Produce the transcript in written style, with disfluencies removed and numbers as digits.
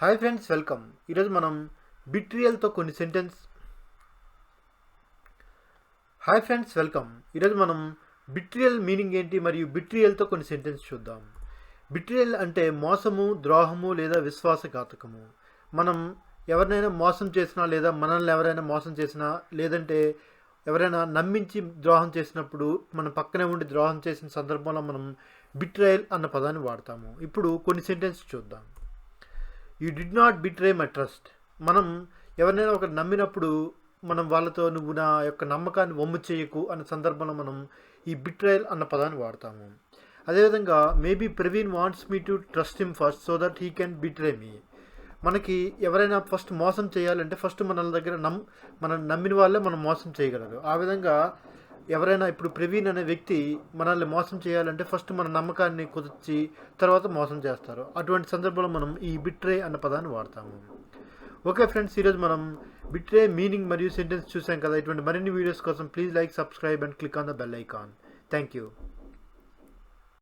Hi friends, welcome. ఈరోజు మనం బిట్రియల్తో కొన్ని సెంటెన్స్ బిట్రియల్ మీనింగ్ ఏంటి మరియు బిట్రియల్తో కొన్ని సెంటెన్స్ చూద్దాం. బిట్రియల్ అంటే మోసము, ద్రోహము లేదా విశ్వాసఘాతకము. మనం ఎవరినైనా మోసం చేసినా లేదా మనల్ని ఎవరైనా మోసం చేసినా లేదంటే ఎవరైనా నమ్మించి ద్రోహం చేసినప్పుడు మన పక్కనే ఉండి ద్రోహం చేసిన సందర్భంలో మనం బిట్రియల్ అన్న పదాన్ని వాడతాము. ఇప్పుడు కొన్ని సెంటెన్స్ చూద్దాం. You did not betray my trust. మనం ఎవరినైనా ఒకరు నమ్మినప్పుడు మనం వాళ్ళతో నువ్వు నా యొక్క నమ్మకాన్ని వమ్ము చేయకు అన్న సందర్భంలో మనం ఈ బిట్రేయల్ అన్న పదాన్ని వాడతాము. అదేవిధంగా maybe Praveen wants me to trust him first so that he can betray me. మనకి ఎవరైనా ఫస్ట్ మోసం చేయాలంటే ఫస్ట్ మన దగ్గర మనం నమ్మిన వాళ్ళే మనం మోసం చేయగలరు. ఆ విధంగా ఎవరైనా ఇప్పుడు ప్రవీణ్ అనే వ్యక్తి మనల్ని మోసం చేయాలంటే ఫస్ట్ మన నమ్మకాన్ని కుదిర్చి తర్వాత మోసం చేస్తారు. అటువంటి సందర్భంలో మనం ఈ బిట్రే అన్న పదాన్ని వాడతాము. ఓకే ఫ్రెండ్స్, ఈరోజు మనం బిట్రే మీనింగ్ మరియు సెంటెన్స్ చూసాం కదా. ఇటువంటి మరిన్ని వీడియోస్ కోసం please like, subscribe and click on the bell icon. Thank you.